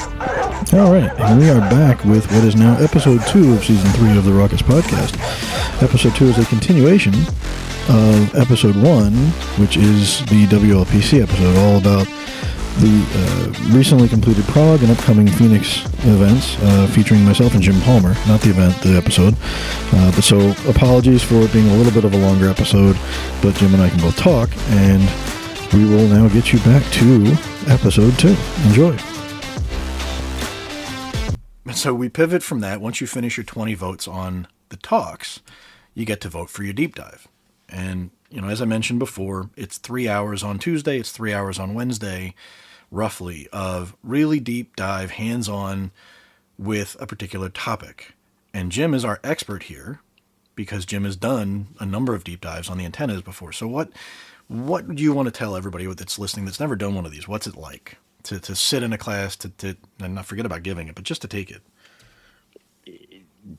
All right, and we are back with what is now episode 2 of season 3 of the Ruckus podcast. Episode 2 is a continuation of episode 1, which is the WLPC episode, all about the recently completed Prague and upcoming Phoenix events, featuring myself and Jim Palmer. Not the event, the episode. But so, apologies for it being a little bit of a longer episode, but Jim and I can both talk, and we will now get you back to episode 2. Enjoy. So we pivot from that. Once you finish your 20 votes on the talks, you get to vote for your deep dive. And, you know, as I mentioned before, it's 3 hours on Tuesday, it's 3 hours on Wednesday, roughly, of really deep dive, hands-on with a particular topic. And Jim is our expert here because Jim has done a number of deep dives on the antennas before. So what do you want to tell everybody that's listening that's never done one of these? What's it like to sit in a class, to and not forget about giving it, but just to take it?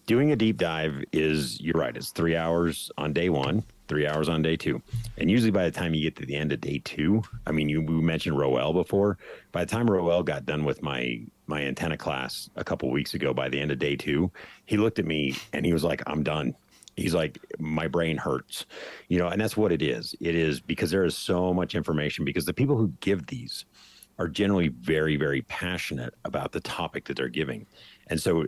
Doing a deep dive is, you're right, it's 3 hours on day 1, 3 hours on day 2. And usually by the time you get to the end of day 2, I mean, we mentioned Roel before. By the time Roel got done with my antenna class a couple weeks ago, by the end of day 2, he looked at me and he was like, I'm done. He's like, my brain hurts, you know, and that's what it is. It is because there is so much information, because the people who give these are generally very, very passionate about the topic that they're giving. And so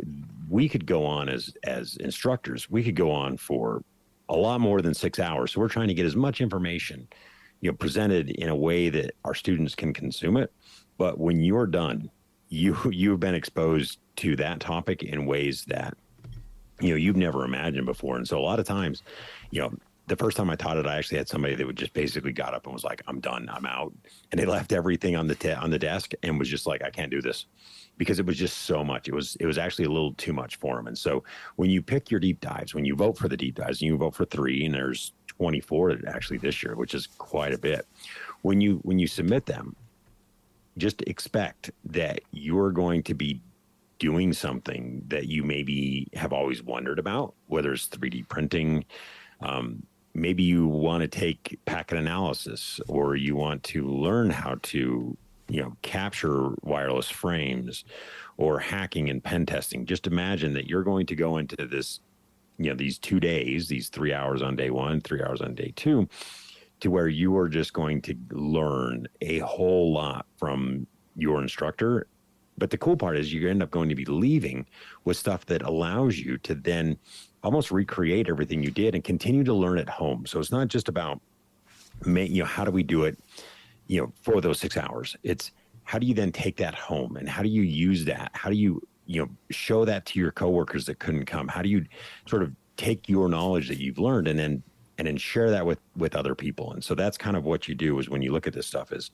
we could go on as instructors, we could go on for a lot more than 6 hours. So we're trying to get as much information, you know, presented in a way that our students can consume it. But when you're done, you've been exposed to that topic in ways that, you know, you've never imagined before. And so a lot of times, you know, the first time I taught it, I actually had somebody that would just basically got up and was like, I'm done, I'm out. And they left everything on the desk and was just like, I can't do this, because it was just so much. It was actually a little too much for them. And so when you pick your deep dives, when you vote for the deep dives, and you vote for 3, and there's 24 actually this year, which is quite a bit. When you submit them, just expect that you're going to be doing something that you maybe have always wondered about, whether it's 3D printing, maybe you want to take packet analysis, or you want to learn how to, you know, capture wireless frames, or hacking and pen testing. Just imagine that you're going to go into this, you know, these 2 days, these 3 hours on day 1, 3 hours on day 2, to where you are just going to learn a whole lot from your instructor. But the cool part is you end up going to be leaving with stuff that allows you to then almost recreate everything you did and continue to learn at home. So it's not just about, you know, how do we do it, you know, for those 6 hours. It's how do you then take that home, and how do you use that? How do you, you know, show that to your coworkers that couldn't come? How do you sort of take your knowledge that you've learned and then share that with other people? And so that's kind of what you do, is when you look at this stuff, is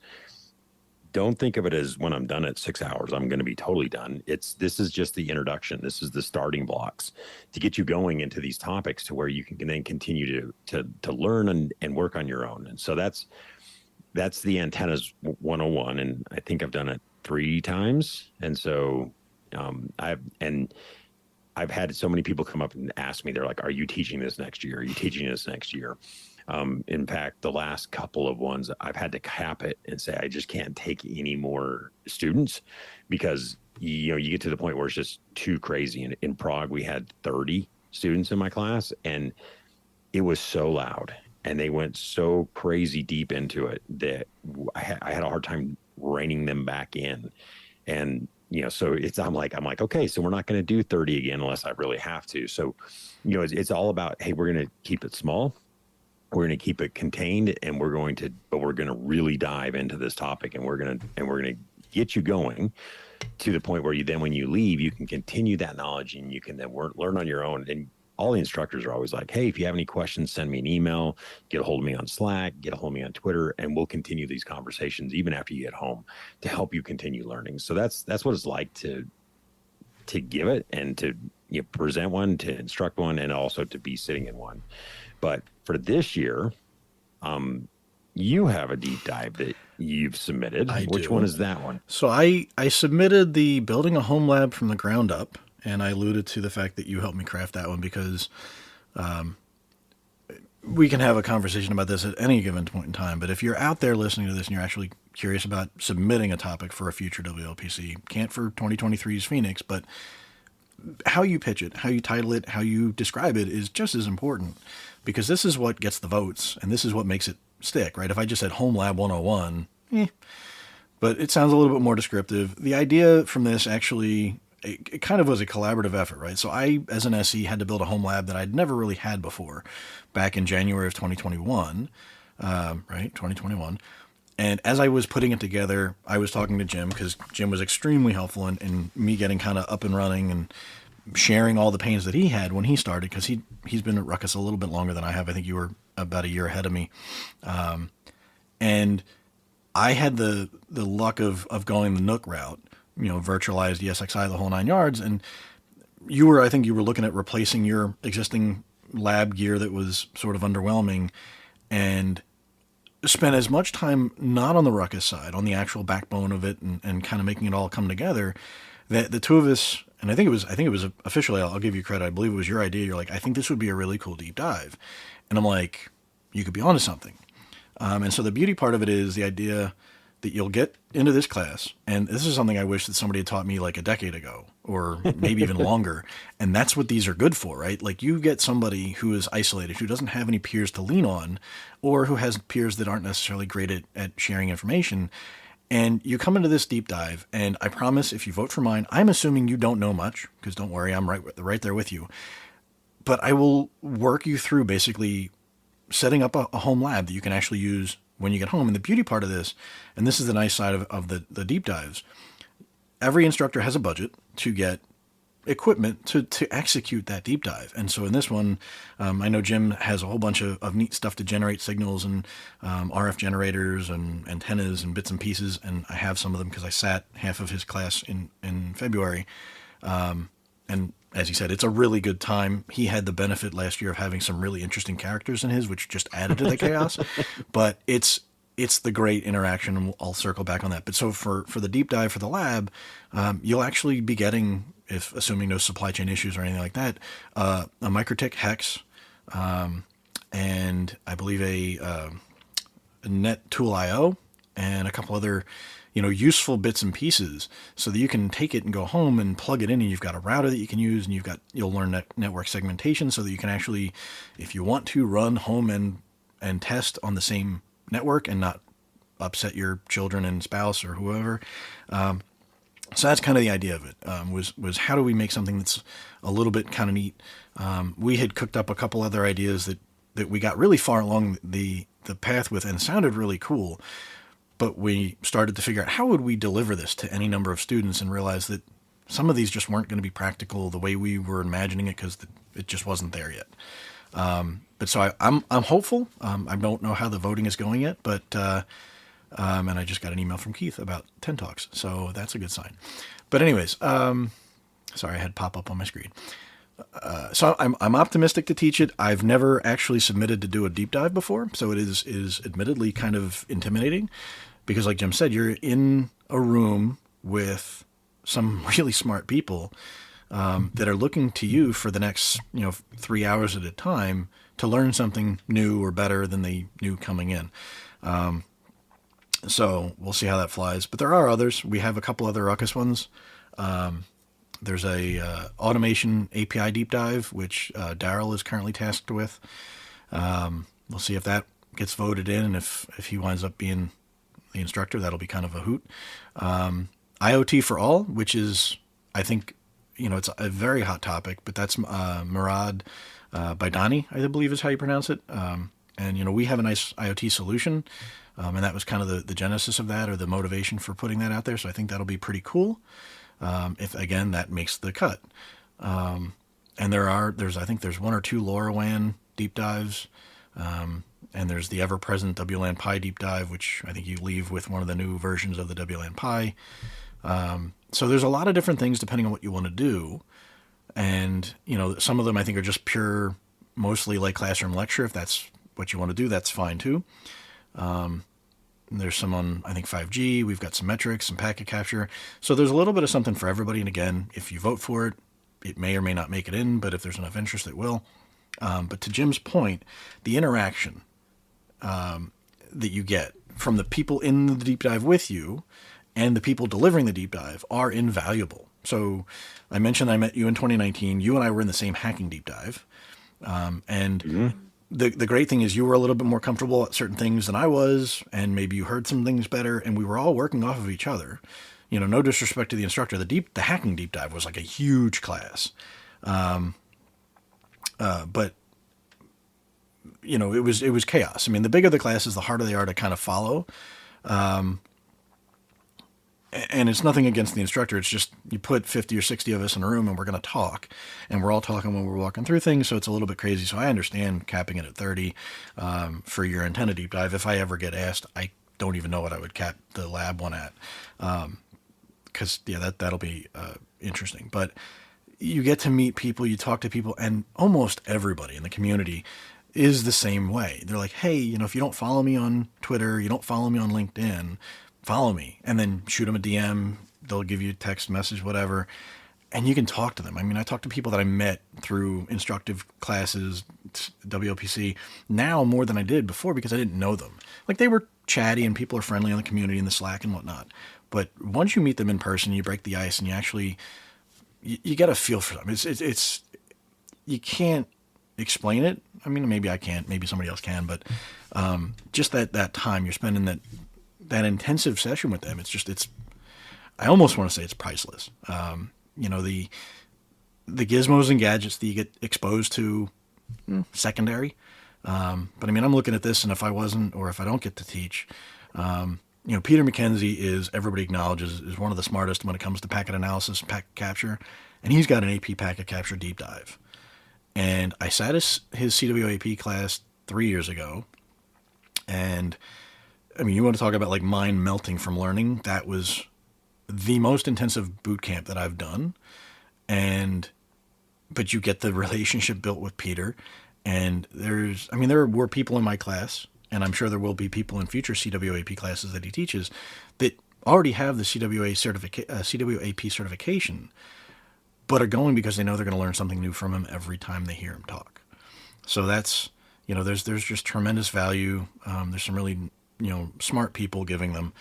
don't think of it as, when I'm done at 6 hours, I'm going to be totally done. This is just the introduction. This is the starting blocks to get you going into these topics, to where you can then continue to learn and work on your own. And so that's the Antennas 101. And I think I've done it 3 times. And so I've had so many people come up and ask me, they're like, are you teaching this next year? Are you teaching this next year? In fact, the last couple of ones, I've had to cap it and say, I just can't take any more students, because, you know, you get to the point where it's just too crazy. And in Prague, we had 30 students in my class, and it was so loud, and they went so crazy deep into it that I had a hard time reining them back in. And, you know, so I'm like, okay, so we're not going to do 30 again unless I really have to. So, you know, it's all about, hey, we're going to keep it small. We're going to keep it contained, and we're going to really dive into this topic, and we're going to get you going to the point where when you leave, you can continue that knowledge, and you can then learn on your own. And all the instructors are always like, hey, if you have any questions, send me an email, get a hold of me on Slack, get a hold of me on Twitter, and we'll continue these conversations even after you get home to help you continue learning. So that's what it's like to give it, and to, you know, present one, to instruct one, and also to be sitting in one. But for this year, you have a deep dive that you've submitted. Which one is that one? So I submitted the building a home lab from the ground up, and I alluded to the fact that you helped me craft that one, because we can have a conversation about this at any given point in time. But if you're out there listening to this and you're actually curious about submitting a topic for a future WLPC, can't for 2023's Phoenix, but how you pitch it, how you title it, how you describe it is just as important, because this is what gets the votes and this is what makes it stick, right? If I just said Home Lab 101, but it sounds a little bit more descriptive. The idea from this actually, it kind of was a collaborative effort, right? So I, as an SE, had to build a home lab that I'd never really had before back in January of 2021, right? 2021. And as I was putting it together, I was talking to Jim, because Jim was extremely helpful in me getting kind of up and running and sharing all the pains that he had when he started, because he's been at Ruckus a little bit longer than I have. I think you were about a year ahead of me. And I had the luck of going the Nook route, virtualized ESXi, the whole 9 yards. And I think you were looking at replacing your existing lab gear that was sort of underwhelming, and spent as much time not on the Ruckus side, on the actual backbone of it, and kind of making it all come together, that the two of us, and I think it was officially, I'll give you credit, I believe it was your idea. You're like, I think this would be a really cool deep dive. And I'm like, you could be onto something. And so the beauty part of it is the idea that you'll get into this class, and this is something I wish that somebody had taught me like a decade ago, or maybe even longer. And that's what these are good for, right? Like, you get somebody who is isolated, who doesn't have any peers to lean on, or who has peers that aren't necessarily great at sharing information. And you come into this deep dive, and I promise, if you vote for mine, I'm assuming you don't know much, because don't worry, I'm right there with you. But I will work you through basically setting up a home lab that you can actually use when you get home. And the beauty part of this, and this is the nice side of the deep dives, every instructor has a budget to get equipment to execute that deep dive. And so in this one, I know Jim has a whole bunch of neat stuff to generate signals, and RF generators and antennas and bits and pieces. And I have some of them because I sat half of his class in February. And as he said, it's a really good time. He had the benefit last year of having some really interesting characters in his, which just added to the chaos. But it's the great interaction, and I'll circle back on that. But so for the deep dive for the lab, you'll actually be getting, if assuming no supply chain issues or anything like that, a MikroTik hex, and I believe a Net Tool IO, and a couple other useful bits and pieces, so that you can take it and go home and plug it in, and you've got a router that you can use, and you'll learn network segmentation, so that you can actually, if you want to, run home and test on the same network and not upset your children and spouse or whoever. So that's kind of the idea of it, was how do we make something that's a little bit kind of neat. We had cooked up a couple other ideas that we got really far along the path with and sounded really cool. But we started to figure out how would we deliver this to any number of students, and realized that some of these just weren't going to be practical the way we were imagining it, because it just wasn't there yet. But so I'm hopeful. I don't know how the voting is going yet, but and I just got an email from Keith about 10 talks, so that's a good sign. But anyways, sorry, I had pop up on my screen. So I'm optimistic to teach it. I've never actually submitted to do a deep dive before, so it is admittedly kind of intimidating, because like Jim said, you're in a room with some really smart people that are looking to you for the next 3 hours at a time to learn something new or better than they knew coming in. So we'll see how that flies. But there are others. We have a couple other Ruckus ones. There's a automation API deep dive, which Daryl is currently tasked with. We'll see if that gets voted in, and if he winds up being the instructor, that'll be kind of a hoot. IoT for all, which is, I think, it's a very hot topic, but that's Murad Baidani, I believe is how you pronounce it. And we have a nice IoT solution, and that was kind of the genesis of that, or the motivation for putting that out there. So I think that'll be pretty cool. If again, that makes the cut. And I think there's one or two LoRaWAN deep dives. And there's the ever-present WLAN Pi deep dive, which I think you leave with one of the new versions of the WLAN Pi. So there's a lot of different things depending on what you want to do. And, some of them I think are just pure, mostly like classroom lecture. If that's what you want to do, that's fine too. There's some on, I think, 5G. We've got some metrics, some packet capture. So there's a little bit of something for everybody. And again, if you vote for it, it may or may not make it in, but if there's enough interest, it will. But to Jim's point, the interaction that you get from the people in the deep dive with you and the people delivering the deep dive are invaluable. So I mentioned I met you in 2019. You and I were in the same hacking deep dive. And the great thing is you were a little bit more comfortable at certain things than I was, and maybe you heard some things better, and we were all working off of each other. No disrespect to the instructor. The hacking deep dive was like a huge class. But it was chaos. I mean, the bigger the classes, the harder they are to kind of follow. And it's nothing against the instructor. It's just you put 50 or 60 of us in a room and we're going to talk, and we're all talking when we're walking through things. So it's a little bit crazy. So I understand capping it at 30 for your antenna deep dive. If I ever get asked, I don't even know what I would cap the lab one at. Cause that'll be interesting, but you get to meet people, you talk to people, and almost everybody in the community is the same way. They're like, hey, if you don't follow me on Twitter, you don't follow me on LinkedIn, follow me, and then shoot them a DM. They'll give you a text message, whatever, and you can talk to them. I mean, I talk to people that I met through instructive classes, WLPC, now more than I did before because I didn't know them. Like, they were chatty and people are friendly in the community in the Slack and whatnot. But once you meet them in person, you break the ice and you actually, you get a feel for them. It's you can't explain it. I mean, maybe I can't, maybe somebody else can, but just that time you're spending that intensive session with them, I almost want to say it's priceless. The gizmos and gadgets that you get exposed to, secondary. But I mean, I'm looking at this, and if I don't get to teach, Peter McKenzie everybody acknowledges, is one of the smartest when it comes to packet analysis and packet capture, and he's got an AP packet capture deep dive. And I sat his CWAP class 3 years ago, and I mean, you want to talk about like mind melting from learning? That was the most intensive boot camp that I've done. But you get the relationship built with Peter, and there were people in my class, and I'm sure there will be people in future CWAP classes that he teaches that already have the CWAP certification, but are going because they know they're going to learn something new from him every time they hear him talk. So that's, there's just tremendous value. There's some really, smart people giving them.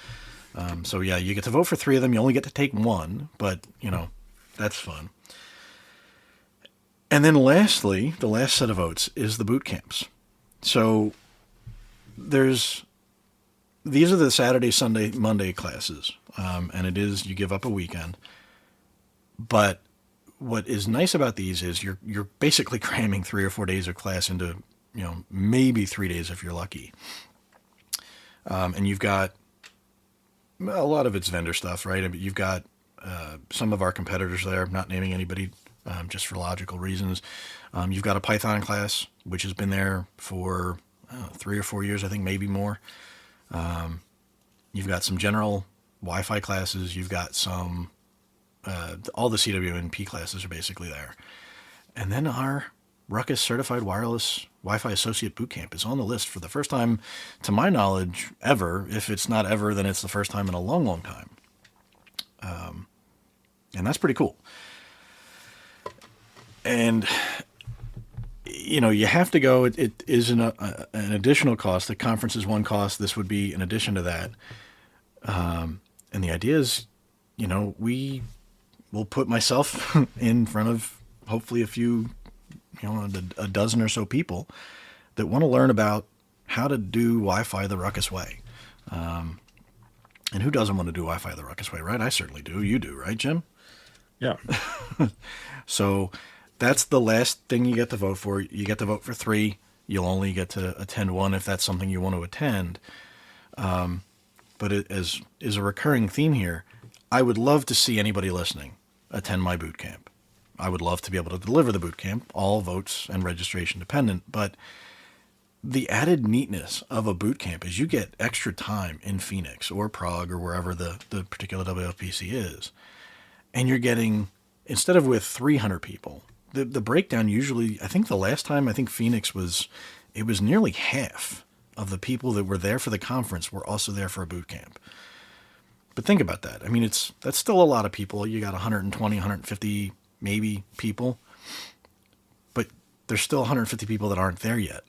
So yeah, you get to vote for 3 of them. You only get to take 1, but that's fun. And then lastly, the last set of votes is the boot camps. So these are the Saturday, Sunday, Monday classes. And you give up a weekend, but what is nice about these is you're basically cramming 3 or 4 days of class into, maybe 3 days if you're lucky. And you've got a lot of it's vendor stuff, right? I mean, you've got some of our competitors there, not naming anybody, just for logical reasons. You've got a Python class, which has been there for 3 or 4 years, I think, maybe more. You've got some general Wi-Fi classes. You've got some, all the CWNP classes are basically there. And then our Ruckus Certified Wireless Wi-Fi Associate Bootcamp is on the list for the first time, to my knowledge, ever. If it's not ever, then it's the first time in a long, long time. And that's pretty cool. And, you have to go. It is an additional cost. The conference is one cost. This would be in addition to that. And the idea is, we will put myself in front of hopefully a few, a dozen or so people that want to learn about how to do Wi-Fi the Ruckus way. And who doesn't want to do Wi-Fi the Ruckus way, right? I certainly do. You do, right, Jim? Yeah. So that's the last thing you get to vote for. You get to vote for 3. You'll only get to attend 1 if that's something you want to attend. But it is a recurring theme here. I would love to see anybody listening attend my boot camp. I would love to be able to deliver the boot camp, all votes and registration dependent, but the added neatness of a boot camp is you get extra time in Phoenix or Prague or wherever the particular WLPC is. And you're getting, instead of with 300 people, the breakdown usually, I think the last time, Phoenix it was nearly half of the people that were there for the conference were also there for a boot camp. But think about that. I mean, that's still a lot of people. You got 120, 150 maybe people. But there's still 150 people that aren't there yet.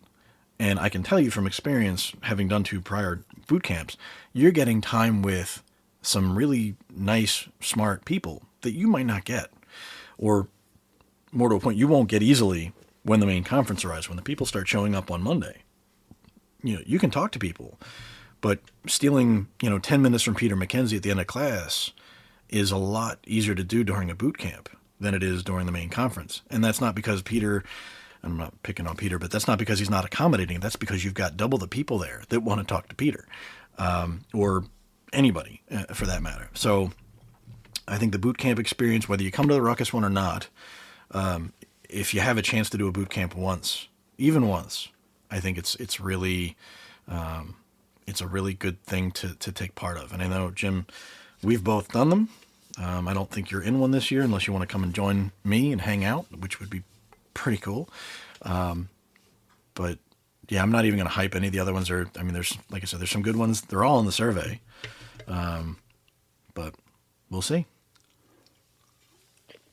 And I can tell you from experience, having done 2 prior boot camps, you're getting time with some really nice, smart people that you might not get. Or more to a point, you won't get easily when the main conference arrives, when the people start showing up on Monday. You can talk to people, but stealing, 10 minutes from Peter McKenzie at the end of class is a lot easier to do during a boot camp than it is during the main conference. And that's not because Peter, I'm not picking on Peter, but that's not because he's not accommodating. That's because you've got double the people there that want to talk to Peter, or anybody for that matter. So I think the boot camp experience, whether you come to the Ruckus one or not, if you have a chance to do a boot camp once, even once, I think it's really it's a really good thing to take part of. And I know, Jim, we've both done them. I don't think you're in one this year unless you want to come and join me and hang out, which would be pretty cool. But yeah, I'm not even going to hype any of the other ones. There's, like I said, there's some good ones. They're all in the survey. But we'll see.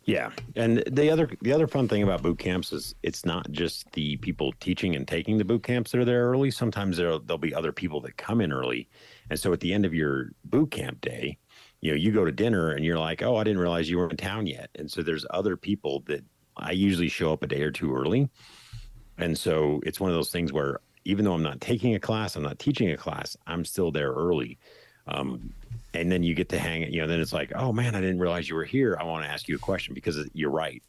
Yeah, and the other fun thing about boot camps is it's not just the people teaching and taking the boot camps that are there early. Sometimes there'll be other people that come in early, and so at the end of your boot camp day, you go to dinner and you're like, oh, I didn't realize you were in town yet, and so there's other people that I usually show up a day or two early, and so it's one of those things where even though I'm not taking a class, I'm not teaching a class, I'm still there early. And then you get to hang, then it's like, oh man, I didn't realize you were here. I want to ask you a question, because you're right.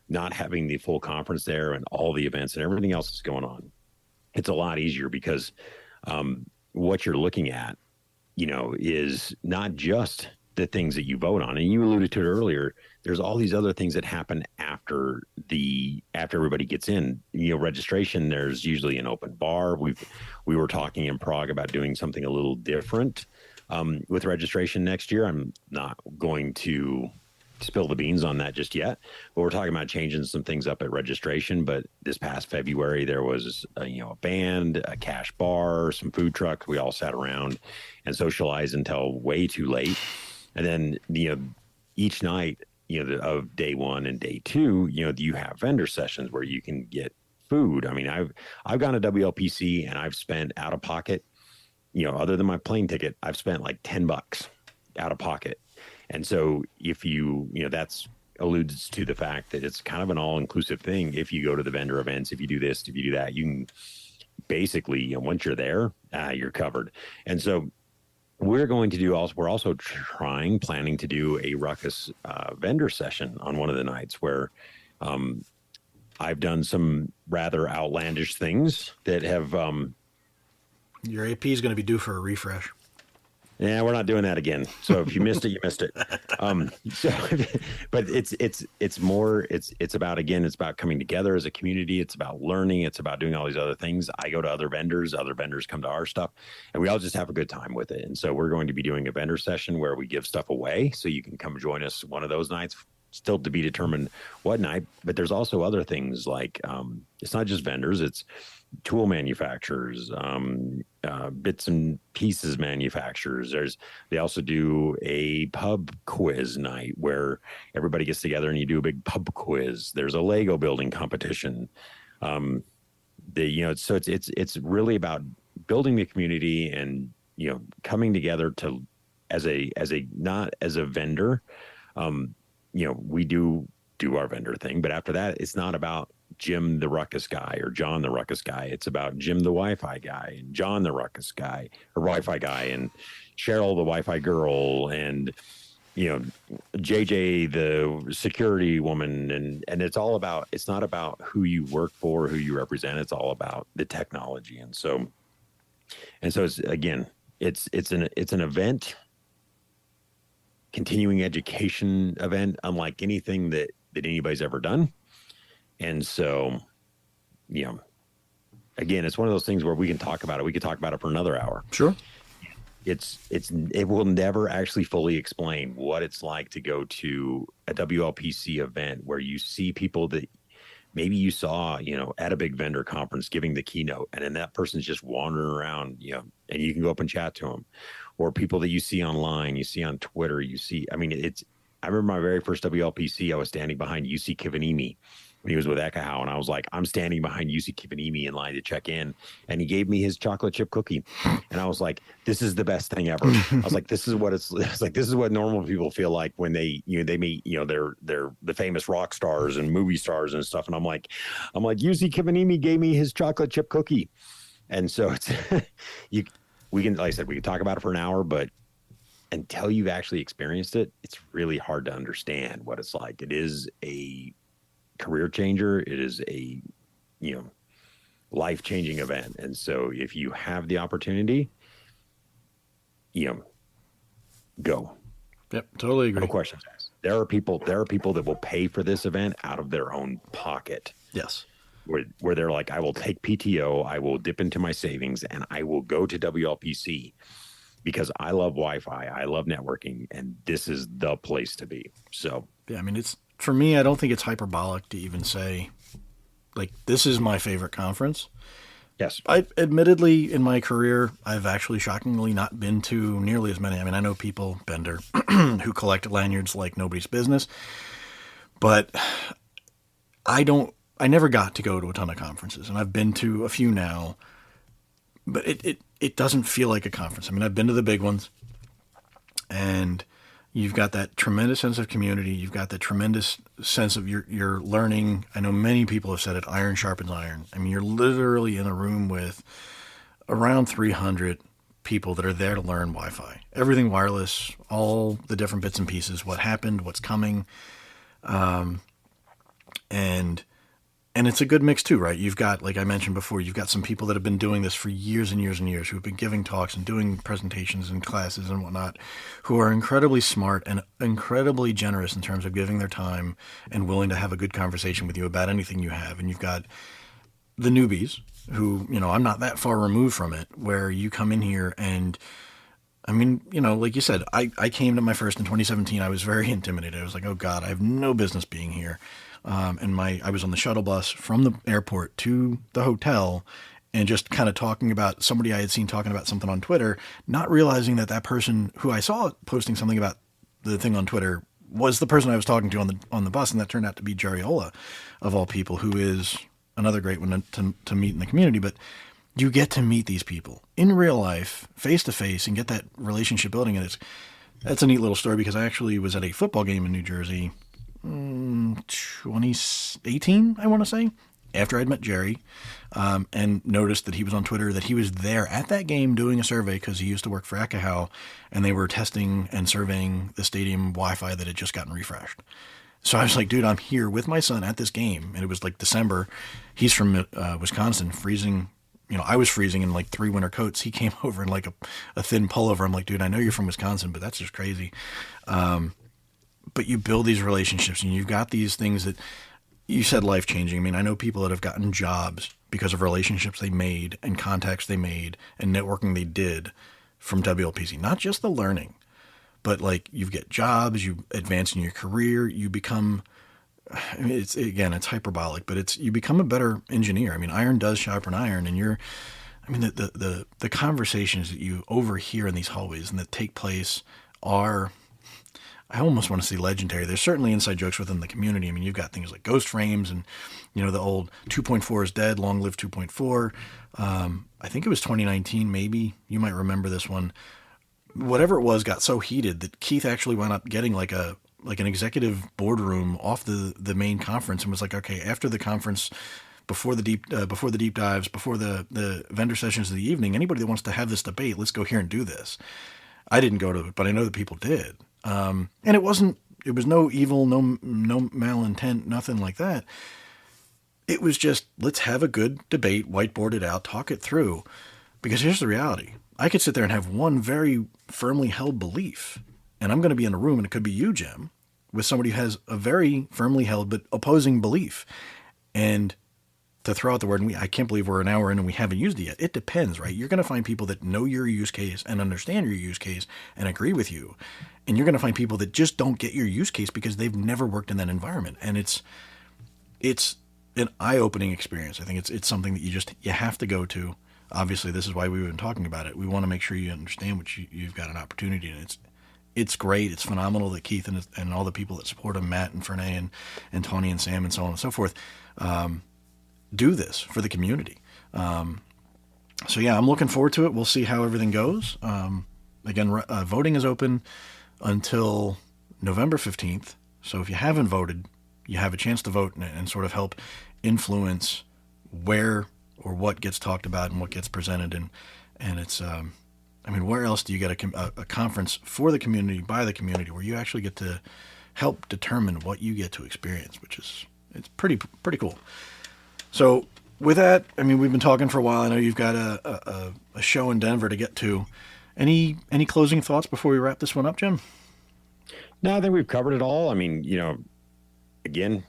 Not having the full conference there and all the events and everything else that's going on, it's a lot easier because what you're looking at, is not just the things that you vote on. And you alluded to it earlier. There's all these other things that happen after everybody gets in. Registration, there's usually an open bar. We were talking in Prague about doing something a little different. With registration next year. I'm not going to spill the beans on that just yet, but we're talking about changing some things up at registration. But this past February, there was a band, a cash bar, some food trucks. We all sat around and socialized until way too late. And then, each night, of day 1 and day 2, you have vendor sessions where you can get food. I mean, I've gone to WLPC and I've spent out of pocket, other than my plane ticket, I've spent like $10 out of pocket. And so if that's alludes to the fact that it's kind of an all-inclusive thing. If you go to the vendor events, if you do this, if you do that, you can basically, once you're there, you're covered. And so we're also planning to do a Ruckus vendor session on one of the nights where I've done some rather outlandish things that have, your AP is going to be due for a refresh. Yeah, we're not doing that again. So if you missed it, you missed it. But it's about coming together as a community. It's about learning. It's about doing all these other things. I go to other vendors come to our stuff, and we all just have a good time with it. And so we're going to be doing a vendor session where we give stuff away. So you can come join us one of those nights, still to be determined what night. But there's also other things like, it's not just vendors, it's tool manufacturers, bits and pieces manufacturers. They also do a pub quiz night where everybody gets together and you do a big pub quiz. There's a Lego building competition. So it's really about building the community and coming together to not as a vendor. We do our vendor thing, but after that, it's not about Jim the Ruckus guy or John the Ruckus guy. It's about Jim the Wi-Fi guy and John the Ruckus guy or Wi-Fi guy and Cheryl the Wi-Fi girl and JJ the security woman, and it's not about who you work for, who you represent. It's all about the technology. And so it's an event, continuing education event, unlike anything that anybody's ever done. And so, again, it's one of those things where we can talk about it. We could talk about it for another hour. Sure. It will never actually fully explain what it's like to go to a WLPC event where you see people that maybe you saw, at a big vendor conference giving the keynote, and then that person's just wandering around, and you can go up and chat to them, or people that you see online, you see on Twitter, I remember my very first WLPC, I was standing behind UC Kivanimi, when he was with Ekahau, and I was like, I'm standing behind Yusi Kibanimi in line to check in, and he gave me his chocolate chip cookie, and I was like, this is the best thing ever. I was like, this is what it's like. This is what normal people feel like when they they meet they're the famous rock stars and movie stars and stuff, and I'm like Yusi Kibanimi gave me his chocolate chip cookie, and so it's we can, like I said, we can talk about it for an hour, but until you've actually experienced it, it's really hard to understand what it's like. It is a career changer. It is a, life-changing event. And so if you have the opportunity, go. Yep, totally agree. No questions asked. There are people that will pay for this event out of their own pocket. Yes. Where they're like, I will take PTO, I will dip into my savings, and I will go to WLPC because I love Wi-Fi, I love networking, and this is the place to be. So yeah, I mean, for me, I don't think it's hyperbolic to even say, like, this is my favorite conference. Yes. Admittedly, in my career, I've actually shockingly not been to nearly as many. I mean, I know people, Bender, who collect lanyards like nobody's business, but I never got to go to a ton of conferences, and I've been to a few now, but it doesn't feel like a conference. I mean, I've been to the big ones, and you've got that tremendous sense of community. You've got that tremendous sense of your learning. I know many people have said it, iron sharpens iron. I mean, you're literally in a room with around 300 people that are there to learn Wi-Fi. Everything wireless, all the different bits and pieces, what happened, what's coming. And it's a good mix too, right? You've got, like I mentioned before, you've got some people that have been doing this for years and years and years, who have been giving talks and doing presentations and classes and whatnot, who are incredibly smart and incredibly generous in terms of giving their time and willing to have a good conversation with you about anything you have. And you've got the newbies who, I'm not that far removed from it, where you come in here and, I mean, like you said, I came to my first in 2017. I was very intimidated. I was like, oh God, I have no business being here. And I was on the shuttle bus from the airport to the hotel, and just kind of talking about somebody I had seen talking about something on Twitter, not realizing that person who I saw posting something about the thing on Twitter was the person I was talking to on the bus. And that turned out to be Jerry Ola, of all people, who is another great one to meet in the community. But you get to meet these people in real life, face to face, and get that relationship building. And that's a neat little story, because I actually was at a football game in New Jersey 2018, I want to say, after I'd met Jerry, and noticed that he was on Twitter, that he was there at that game doing a survey, because he used to work for Ekahau, and they were testing and surveying the stadium Wi-Fi that had just gotten refreshed. So I was like, dude, I'm here with my son at this game, and it was like December. He's from Wisconsin, freezing. I was freezing in like 3 winter coats. He came over in like a thin pullover. I'm like, dude, I know you're from Wisconsin, but that's just crazy. But you build these relationships, and you've got these things that you said life-changing. I mean, I know people that have gotten jobs because of relationships they made and contacts they made and networking they did from WLPC. Not just the learning, but like you get jobs, you advance in your career, you become, I mean, it's hyperbolic, but you become a better engineer. I mean, iron does sharpen iron, and the conversations that you overhear in these hallways and that take place are, I almost want to say, legendary. There's certainly inside jokes within the community. I mean, you've got things like ghost frames and, the old 2.4 is dead, long live 2.4. I think it was 2019, maybe. You might remember this one. Whatever it was got so heated that Keith actually wound up getting like an executive boardroom off the main conference, and was like, okay, after the conference, before the deep dives, before the vendor sessions of the evening, anybody that wants to have this debate, let's go here and do this. I didn't go to it, but I know that people did. And it was no evil, no malintent, nothing like that. It was just, let's have a good debate, whiteboard it out, talk it through. Because here's the reality. I could sit there and have one very firmly held belief, and I'm going to be in a room, and it could be you, Jim, with somebody who has a very firmly held but opposing belief. And to throw out the word, and I can't believe we're an hour in and we haven't used it yet. It depends, right? You're going to find people that know your use case and understand your use case and agree with you. And you're going to find people that just don't get your use case because they've never worked in that environment. And it's an eye-opening experience. I think it's something that you have to go to. Obviously, this is why we've been talking about it. We want to make sure you understand what you've got an opportunity, and it's great. It's phenomenal that Keith and all the people that support him, Matt and Fernay and Tony and Sam and so on and so forth, do this for the community. So yeah, I'm looking forward to it. We'll see how everything goes. Again, voting is open until November 15th. So if you haven't voted, you have a chance to vote and sort of help influence where or what gets talked about and what gets presented. And it's, I mean, where else do you get a conference for the community, by the community, where you actually get to help determine what you get to experience, which is, it's pretty cool. So with that, I mean, we've been talking for a while. I know you've got a show in Denver to get to. Any closing thoughts before we wrap this one up, Jim? No, I think we've covered it all. I mean, again,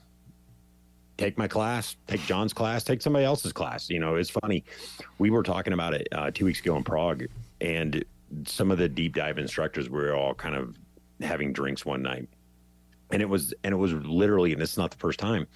take my class, take John's class, take somebody else's class. It's funny. We were talking about it 2 weeks ago in Prague, and some of the deep dive instructors were all kind of having drinks one night. And it was literally, and this is not the first time,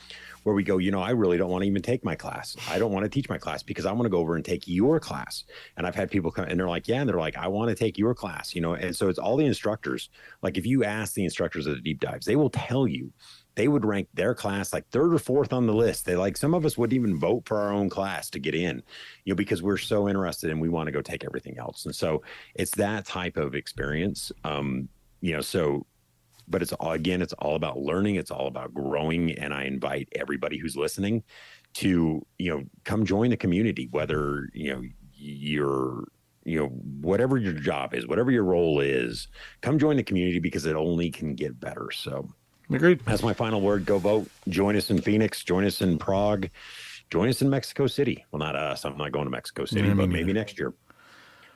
where we go, I really don't want to even take my class. I don't want to teach my class because I want to go over and take your class. And I've had people come and they're like, yeah, and they're like, I want to take your class, And so it's all the instructors. Like if you ask the instructors of the deep dives, they will tell you they would rank their class like third or fourth on the list. They some of us wouldn't even vote for our own class to get in, because we're so interested and we want to go take everything else. And so it's that type of experience. But it's all about learning. It's all about growing. And I invite everybody who's listening to, come join the community, whether, you're, whatever your job is, whatever your role is, come join the community because it only can get better. So agreed. That's my final word. Go vote. Join us in Phoenix. Join us in Prague. Join us in Mexico City. Well, not us. I'm not going to Mexico City, but maybe next year.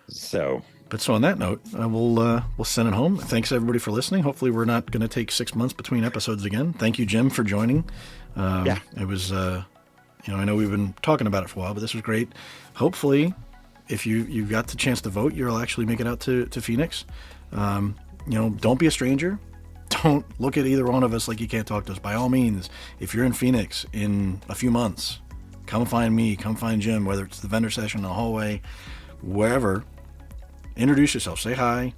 So on that note, we'll send it home. Thanks everybody for listening. Hopefully we're not going to take 6 months between episodes again. Thank you, Jim, for joining. It was, I know we've been talking about it for a while, but this was great. Hopefully if you got the chance to vote, you'll actually make it out to Phoenix. Don't be a stranger. Don't look at either one of us like you can't talk to us. By all means, if you're in Phoenix in a few months, come find me, come find Jim, whether it's the vendor session, the hallway, wherever. Introduce yourself, say hi,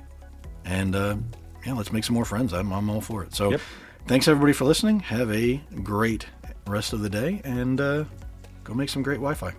and let's make some more friends. I'm all for it. So Thanks everybody for listening. Have a great rest of the day, and go make some great Wi-Fi.